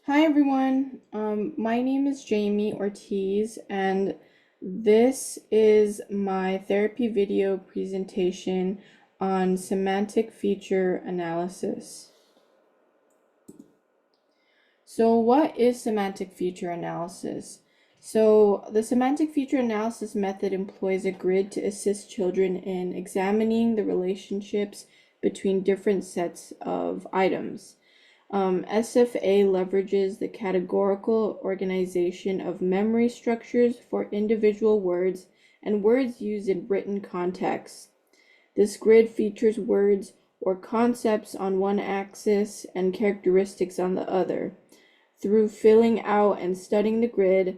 Hi everyone, my name is Jaymee Ortiz and this is my therapy video presentation on semantic feature analysis. So what is semantic feature analysis? So the semantic feature analysis method employs a grid to assist children in examining the relationships between different sets of items. SFA leverages the categorical organization of memory structures for individual words and words used in written contexts. This grid features words or concepts on one axis and characteristics on the other. Through filling out and studying the grid,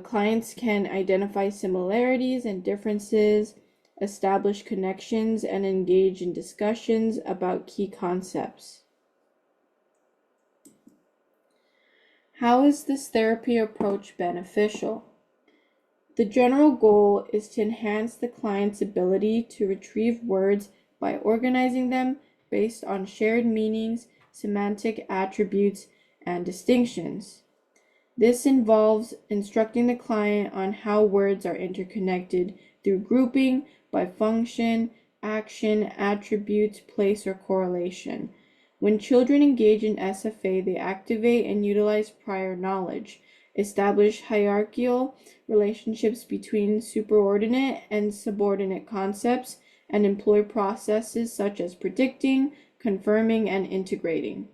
clients can identify similarities and differences, establish connections, and engage in discussions about key concepts. How is this therapy approach beneficial? The general goal is to enhance the client's ability to retrieve words by organizing them based on shared meanings, semantic attributes, and distinctions. This involves instructing the client on how words are interconnected through grouping by function, action, attributes, place, or correlation. When children engage in SFA, they activate and utilize prior knowledge, establish hierarchical relationships between superordinate and subordinate concepts, and employ processes such as predicting, confirming, and integrating.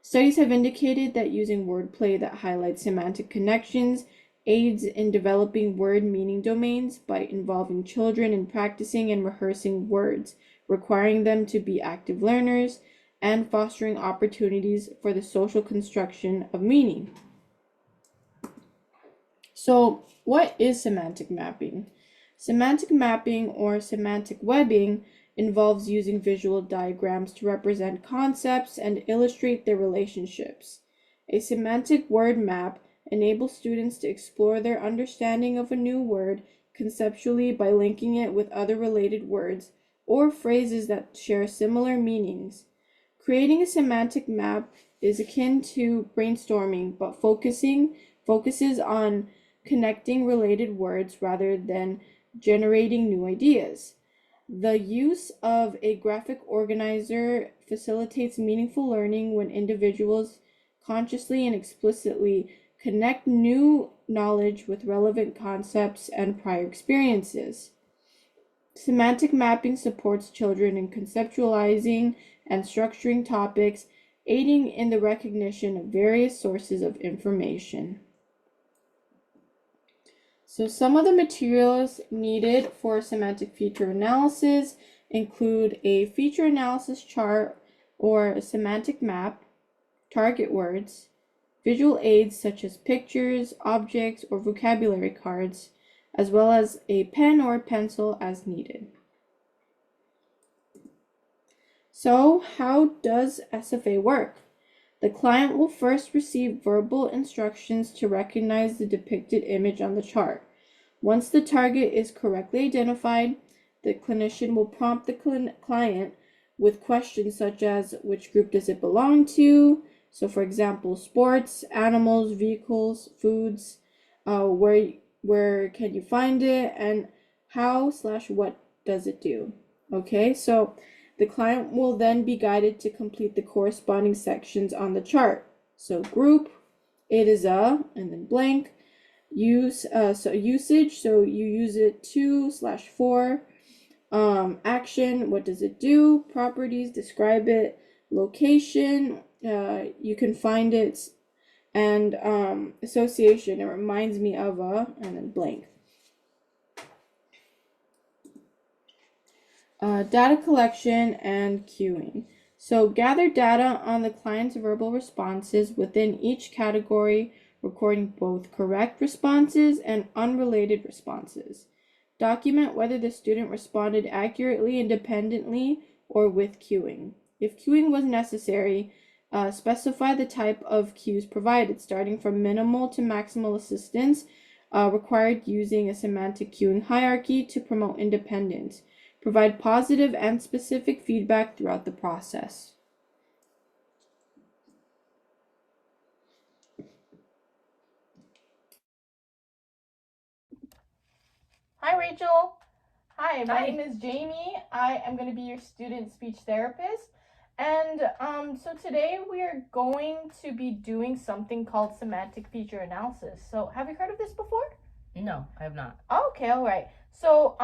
Studies have indicated that using wordplay that highlights semantic connections aids in developing word meaning domains by involving children in practicing and rehearsing words, requiring them to be active learners, and fostering opportunities for the social construction of meaning. So, what is semantic mapping? Semantic mapping or semantic webbing involves using visual diagrams to represent concepts and illustrate their relationships. A semantic word map enables students to explore their understanding of a new word conceptually by linking it with other related words or phrases that share similar meanings. Creating a semantic map is akin to brainstorming, but focuses on connecting related words rather than generating new ideas. The use of a graphic organizer facilitates meaningful learning when individuals consciously and explicitly connect new knowledge with relevant concepts and prior experiences. Semantic mapping supports children in conceptualizing and structuring topics, aiding in the recognition of various sources of information. So some of the materials needed for semantic feature analysis include a feature analysis chart or a semantic map, target words, visual aids such as pictures, objects, or vocabulary cards, as well as a pen or pencil as needed. So how does SFA work? The client will first receive verbal instructions to recognize the depicted image on the chart. Once the target is correctly identified, the clinician will prompt the client with questions such as which group does it belong to? So for example, sports, animals, vehicles, foods, where can you find it, and how/what does it do? Okay, so the client will then be guided to complete the corresponding sections on the chart. So group, it is a, and then blank. Usage, so you use it 2/4. Action, what does it do? Properties, describe it. Location, you can find it. And association, it reminds me of a, and then blank. Data collection and queuing. So gather data on the client's verbal responses within each category, recording both correct responses and unrelated responses. Document whether the student responded accurately, independently, or with queuing. If queuing was necessary, specify the type of cues provided, starting from minimal to maximal assistance, required using a semantic queuing hierarchy to promote independence. Provide positive and specific feedback throughout the process. Rachel. Hi, my Hi. name is Jaymee. I am going to be your student speech therapist. And so today we are going to be doing something called semantic feature analysis. So have you heard of this before? No, I have not. Okay, all right. So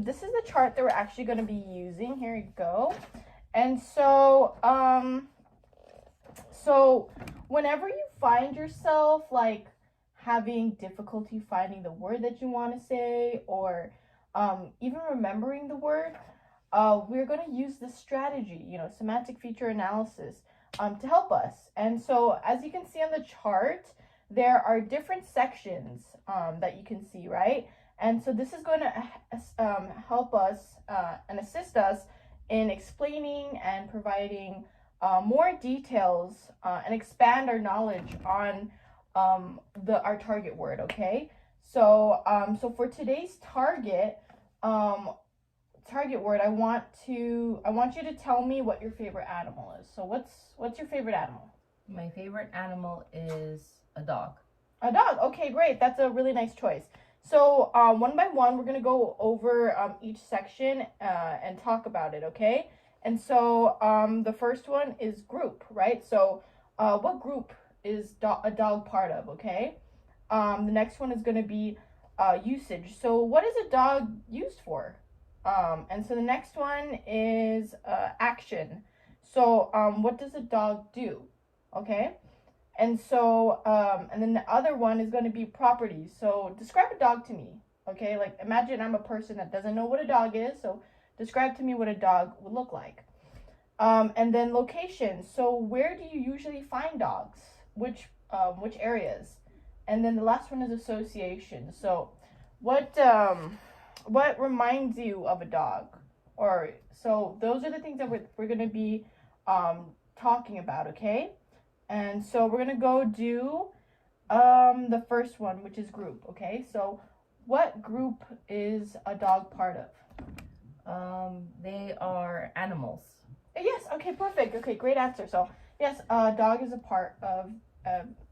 this is the chart that we're actually going to be using. Here you go. And so whenever you find yourself like having difficulty finding the word that you want to say, or even remembering the word, we're going to use this strategy, semantic feature analysis, to help us. And so as you can see on the chart, there are different sections that you can see, right? And so this is going to help us and assist us in explaining and providing more details and expand our knowledge on our target word. Okay, so for today's target word, I want you to tell me what your favorite animal is. So what's your favorite animal? My favorite animal is a dog. A dog. Okay, great. That's a really nice choice. So one by one, we're gonna go over each section and talk about it. Okay. And so the first one is group, right? So what group is a dog part of? Okay. The next one is going to be usage. So what is a dog used for? And so the next one is action. So what does a dog do? Okay. And so and then the other one is going to be properties. So describe a dog to me. Okay. Like imagine I'm a person that doesn't know what a dog is. So describe to me what a dog would look like. And then location. So where do you usually find dogs? Which areas? And then the last one is association. So what reminds you of a dog? Or so those are the things that we're going to be talking about, okay? And so we're going to go do the first one, which is group, okay? So what group is a dog part of? They are animals. Yes, okay, perfect. Okay, great answer. So yes, dog is a part of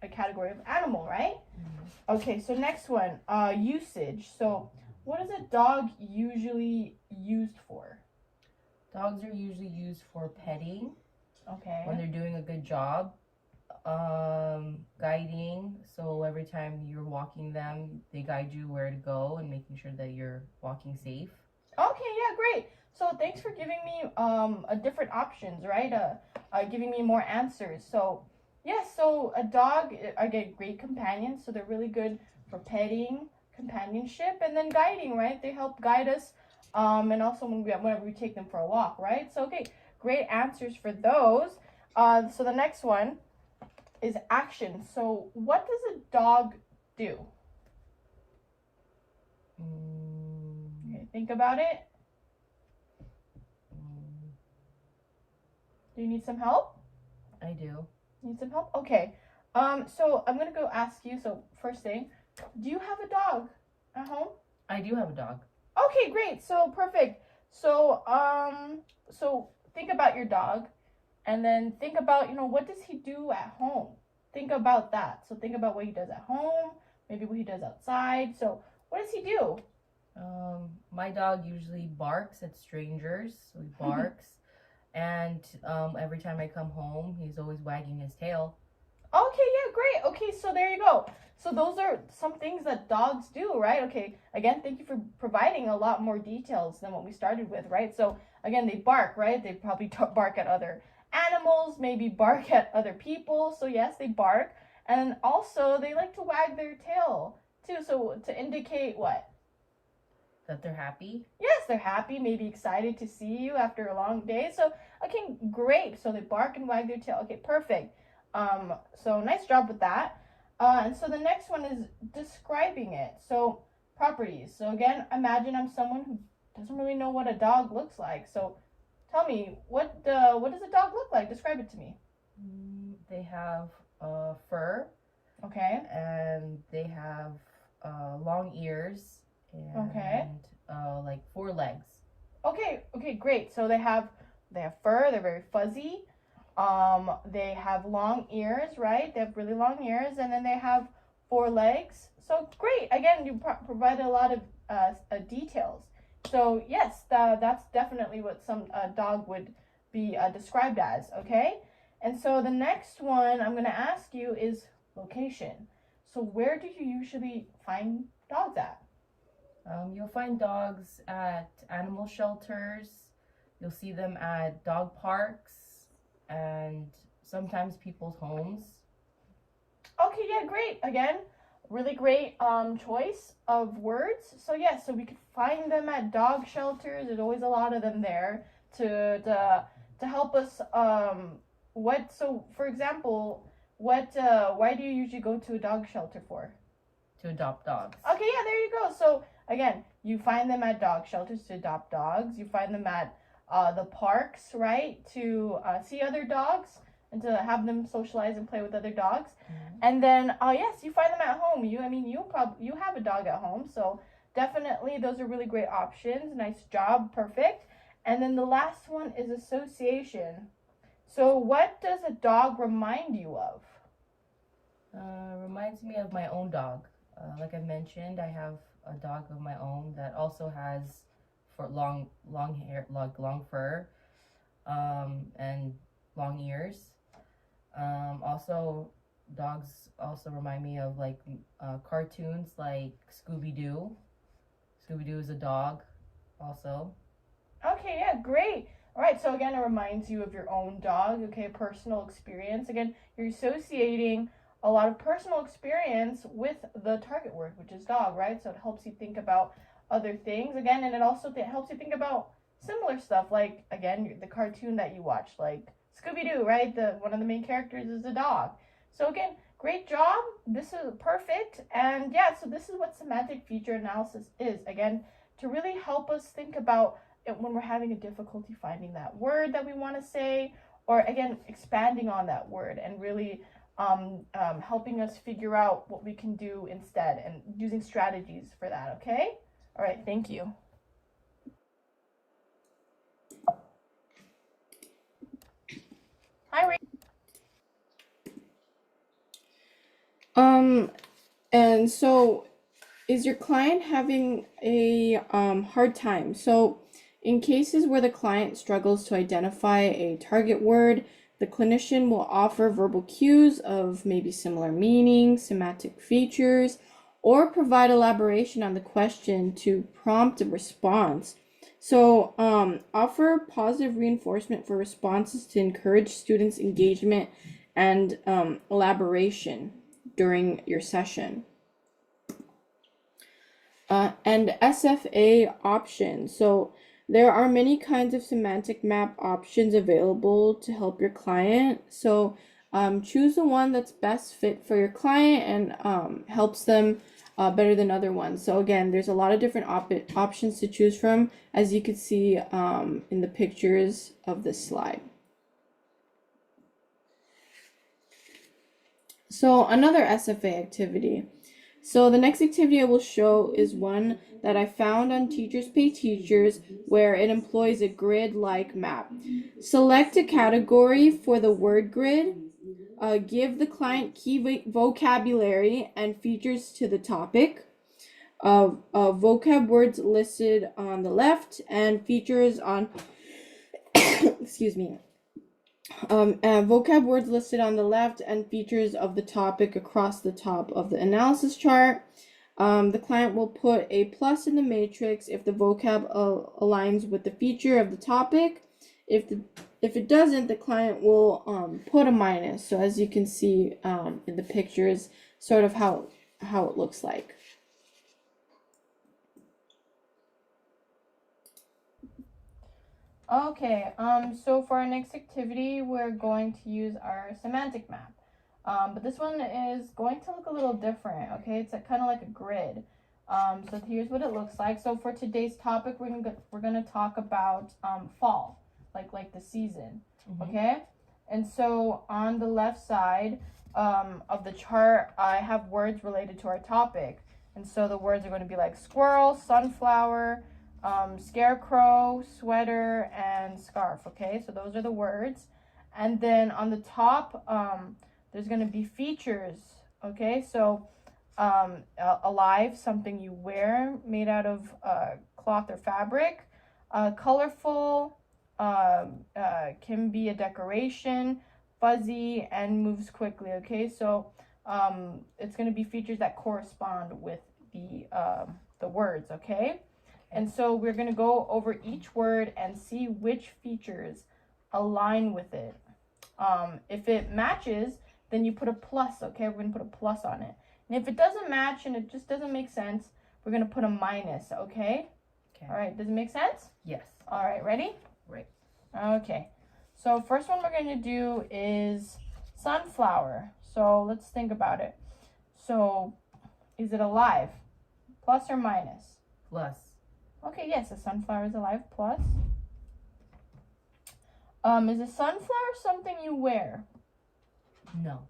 a category of animal, right? Mm-hmm. Okay, so next one, usage. So what is a dog usually used for? Dogs are usually used for petting. Okay. When they're doing a good job. Guiding. So every time you're walking them, they guide you where to go and making sure that you're walking safe. Okay, yeah, great. So thanks for giving me a different options, right? Giving me more answers. So yes, so a dog are great companions, so they're really good for petting, companionship, and then guiding, right? They help guide us, and also whenever we take them for a walk, right? So okay, great answers for those. So the next one is action. So what does a dog do? Okay, think about it. Do you need some help? I do. Need some help? Okay. So I'm gonna go ask you. So first thing, do you have a dog at home? I do have a dog. Okay, great. So perfect. So so think about your dog, and then think about what does he do at home? Think about that. So think about what he does at home, maybe what he does outside. So what does he do? My dog usually barks at strangers. So he barks. And every time I come home, he's always wagging his tail. Okay, yeah, great. Okay, so there you go. So those are some things that dogs do, right? Okay, again, thank you for providing a lot more details than what we started with, right? So again, they bark, right? They probably bark at other animals, maybe bark at other people. So yes, they bark. And also they like to wag their tail too. So to indicate what? That they're happy? Yes, they're happy, maybe excited to see you after a long day. So, okay, great. So they bark and wag their tail. Okay, perfect. So nice job with that. And so the next one is describing it. So properties. So again, imagine I'm someone who doesn't really know what a dog looks like. So tell me, what does a dog look like? Describe it to me. They have fur. Okay. And they have long ears. And, okay. Like 4 legs. Okay, great. So they have fur, they're very fuzzy. They have long ears, right? They have really long ears, and then they have 4 legs. So great. Again, you provided a lot of details. So yes, that's definitely what some dog would be described as. Okay. And so the next one I'm going to ask you is location. So where do you usually find dogs at? You'll find dogs at animal shelters. You'll see them at dog parks and sometimes people's homes. Okay, yeah, great. Again, really great choice of words. So yeah, so we could find them at dog shelters. There's always a lot of them there to help us. What so for example, what why do you usually go to a dog shelter for? To adopt dogs. Okay, yeah, there you go. So again, you find them at dog shelters to adopt dogs. You find them at the parks, right, to see other dogs and to have them socialize and play with other dogs. Mm-hmm. And then, yes, you find them at home. You have a dog at home, so definitely those are really great options. Nice job, perfect. And then the last one is association. So, what does a dog remind you of? Reminds me of my own dog. Like I mentioned, I have a dog of my own that also has for long hair, like long fur, and long ears. Also, dogs also remind me of like cartoons like Scooby Doo. Scooby Doo is a dog, also. Okay, yeah, great. All right, so again, it reminds you of your own dog, okay, personal experience. Again, you're associating a lot of personal experience with the target word, which is dog, right? So it helps you think about other things again, and it also helps you think about similar stuff, like again, the cartoon that you watched, like Scooby Doo, right? The one of the main characters is a dog. So again, great job. This is perfect, and yeah, so this is what semantic feature analysis is. Again, to really help us think about it when we're having a difficulty finding that word that we want to say, or again, expanding on that word and really helping us figure out what we can do instead and using strategies for that, okay? All right, thank you. Hi, Ray. And so is your client having a hard time? So in cases where the client struggles to identify a target word, the clinician will offer verbal cues of maybe similar meaning, semantic features, or provide elaboration on the question to prompt a response. So offer positive reinforcement for responses to encourage students' engagement and elaboration during your session. And SFA options. So there are many kinds of semantic map options available to help your client. So choose the one that's best fit for your client and helps them better than other ones. So again, there's a lot of different options to choose from, as you can see in the pictures of this slide. So another SFA activity. So the next activity I will show is one that I found on Teachers Pay Teachers, where it employs a grid-like map. Select a category for the word grid. Give the client key vocabulary and features to the topic. Vocab words listed on the left and features on excuse me. Vocab words listed on the left and features of the topic across the top of the analysis chart. The client will put a plus in the matrix if the vocab aligns with the feature of the topic. If it doesn't, the client will put a minus. So as you can see in the pictures, sort of how it looks like. Okay, so for our next activity, we're going to use our semantic map. But this one is going to look a little different, okay? It's kind of like a grid. So here's what it looks like. So for today's topic, we're gonna talk about fall, like the season, okay? And so on the left side of the chart, I have words related to our topic. And so the words are going to be like squirrel, sunflower, scarecrow, sweater, and scarf, okay? So those are the words. And then on the top, there's going to be features, okay? So alive, something you wear, made out of cloth or fabric. Colorful can be a decoration, fuzzy, and moves quickly. Okay, so it's going to be features that correspond with the words. Okay, and so we're going to go over each word and see which features align with it. If it matches, then you put a plus. Okay, we're going to put a plus on it. And if it doesn't match and it just doesn't make sense, we're going to put a minus. Okay. All right, does it make sense? Yes. All right, ready? Right. Okay, so first one we're going to do is sunflower. So let's think about it. So is it alive? Plus or minus? Plus. Okay, yes, a sunflower is alive. Plus. Is a sunflower something you wear? No.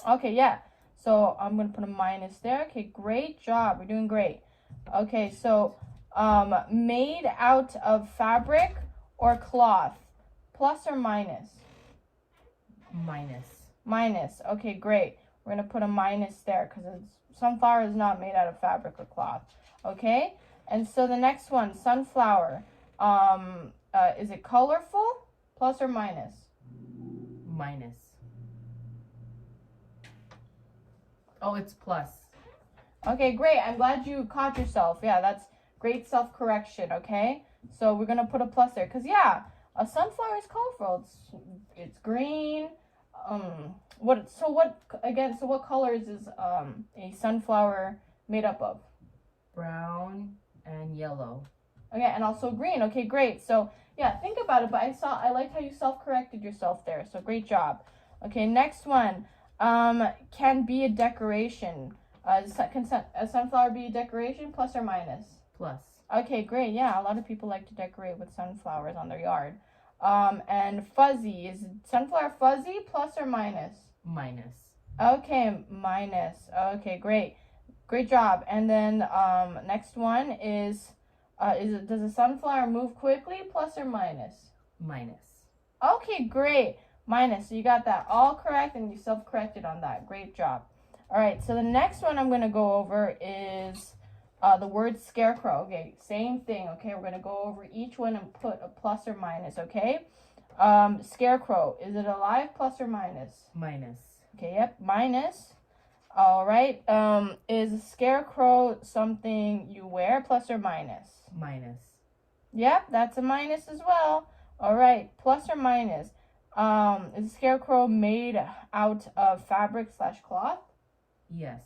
Okay, yeah. So I'm going to put a minus there. Okay, great job. We're doing great. Okay, so made out of fabric or cloth? Plus or minus? Minus. Minus. Okay, great. We're going to put a minus there because sunflower is not made out of fabric or cloth. Okay? And so the next one, sunflower. Is it colorful? Plus or minus? Minus. Oh, it's plus. Okay, great. I'm glad you caught yourself. Yeah, that's great self-correction, okay? So we're going to put a plus there. Because, yeah, a sunflower is colorful. It's green. What colors is a sunflower made up of? Brown and yellow. Okay, and also green. Okay, great. So, yeah, think about it. But I liked how you self-corrected yourself there. So, great job. Okay, next one. Can be a decoration. Can a sunflower be a decoration? Plus or minus? Plus. Okay, great. Yeah, a lot of people like to decorate with sunflowers on their yard. And fuzzy. Is sunflower fuzzy? Plus or minus? Minus. Okay, minus. Okay, great. Great job. And then next one is does a sunflower move quickly? Plus or minus? Minus. Okay, great. Minus. So you got that all correct and you self-corrected on that. Great job. All right, so the next one I'm going to go over is the word scarecrow. Okay, same thing. Okay, we're going to go over each one and put a plus or minus, okay? Scarecrow, is it alive? Plus or minus? Minus. Okay, yep, minus. All right, is a scarecrow something you wear? Plus or minus? Minus. Yep, that's a minus as well. All right, plus or minus. Is a scarecrow made out of fabric/cloth? Yes.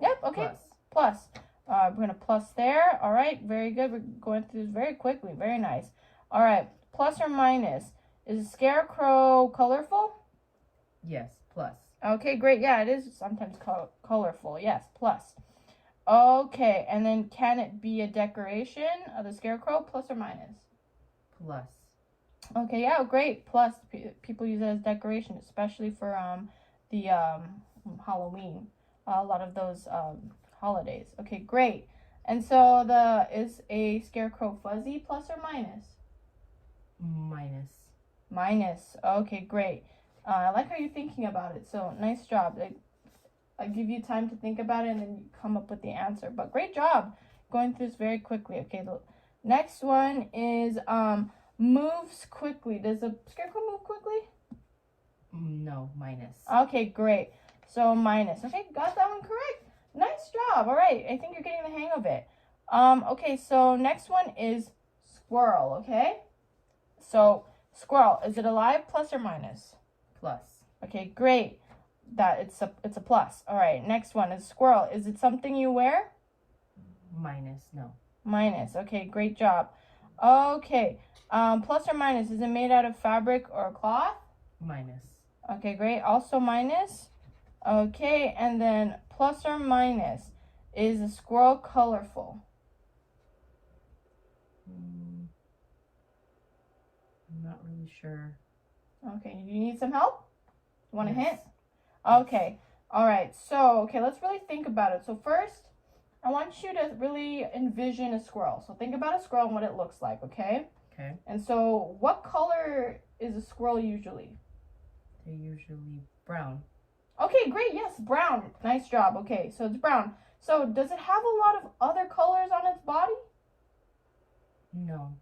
Yep, okay. Plus. We're going to plus there. All right, very good. We're going through this very quickly. Very nice. All right, plus or minus. Is a scarecrow colorful? Yes, plus. Okay, great. Yeah, it is sometimes colorful. Yes, plus. Okay, and then can it be a decoration of the scarecrow? Plus or minus? Plus. Okay, yeah, great. Plus, people use it as decoration, especially for the Halloween. A lot of those holidays. Okay, great. And so is a scarecrow fuzzy? Plus or minus? Minus. Minus. Okay, great. I like how you're thinking about it. So nice job. I give you time to think about it and then you come up with the answer. But great job going through this very quickly. Okay, the next one is moves quickly. Does a scarecrow move quickly? No, minus. Okay, great. So minus. Okay, got that one correct. Nice job. All right, I think you're getting the hang of it. Okay, so next one is squirrel. Okay, so squirrel, is it alive? Plus or minus? Plus. Okay, great. It's a plus. All right, next one is squirrel. Is it something you wear? Minus. No. Minus. Okay, great job. Okay, plus or minus, is it made out of fabric or cloth? Minus. Okay, great. Also minus. Okay, and then plus or minus, is a squirrel colorful? I'm not really sure. Okay, do you need some help? You want a Yes. hint? Okay, all right. So, okay, let's really think about it. So first, I want you to really envision a squirrel. So think about a squirrel and what it looks like, okay? Okay. And so what color is a squirrel usually? They're usually brown. Okay, great. Yes, brown. Nice job. Okay, so it's brown. So does it have a lot of other colors on its body? No.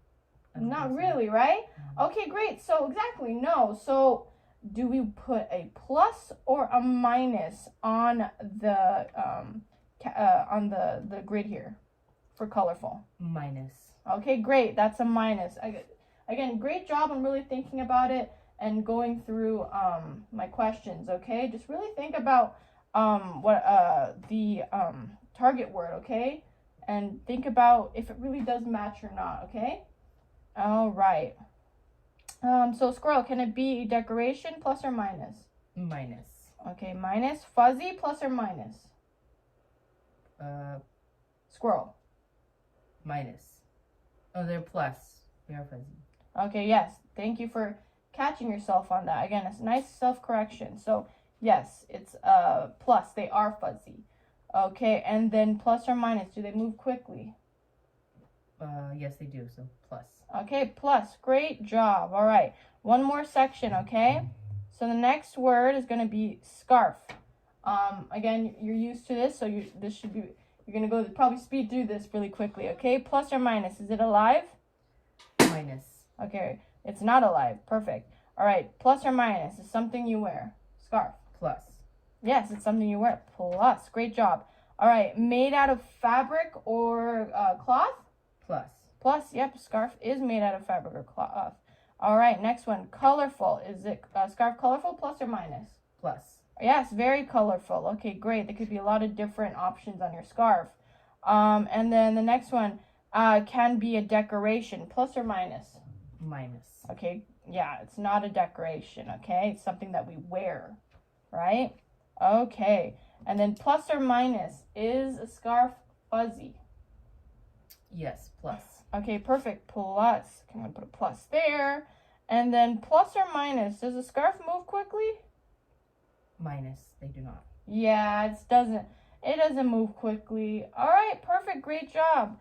Not really, right? Okay, great. So exactly, no. So do we put a plus or a minus on the grid here for colorful? Minus. Okay, great. That's a minus. Again, great job on really thinking about it and going through my questions. Okay, just really think about what the target word. Okay, and think about if it really does match or not. Okay. All right. So squirrel, can it be decoration plus or minus? Minus. Okay, minus. Fuzzy plus or minus? Squirrel. Minus. Oh, they're plus. They are fuzzy. Okay, yes. Thank you for catching yourself on that. Again, it's nice self-correction. So yes, it's plus. They are fuzzy. Okay, and then plus or minus, do they move quickly? Yes, they do. So plus. Okay, plus. Great job. All right. One more section, okay? So the next word is going to be scarf. Again, you're used to this, so you're going to go probably speed through this really quickly, okay? Plus or minus, is it alive? Minus. Okay, it's not alive. Perfect. All right, plus or minus is something you wear. Scarf. Plus. Yes, it's something you wear. Plus. Great job. All right, made out of fabric or cloth? Plus. Plus, yep, scarf is made out of fabric or cloth. All right, next one, colorful. Is it scarf colorful, plus or minus? Plus. Yes, very colorful. Okay, great. There could be a lot of different options on your scarf. And then the next one can be a decoration, plus or minus? Minus. Okay, yeah, it's not a decoration, okay? It's something that we wear, right? Okay, and then plus or minus, is a scarf fuzzy? Yes, plus. Okay, perfect. Plus. I'm going to put a plus there. And then plus or minus, does a scarf move quickly? Minus. They do not. Yeah, it doesn't move quickly. All right, perfect. Great job.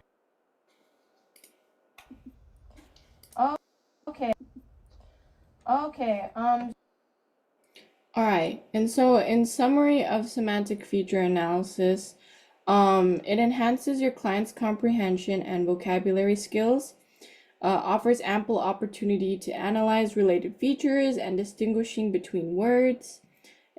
Okay. Okay. All right. And so in summary of semantic feature analysis, it enhances your client's comprehension and vocabulary skills, offers ample opportunity to analyze related features and distinguishing between words,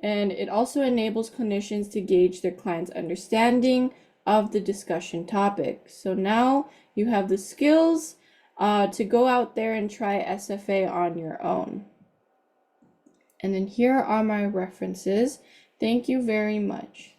and it also enables clinicians to gauge their client's understanding of the discussion topic. So now you have the skills to go out there and try SFA on your own. And then here are my references. Thank you very much.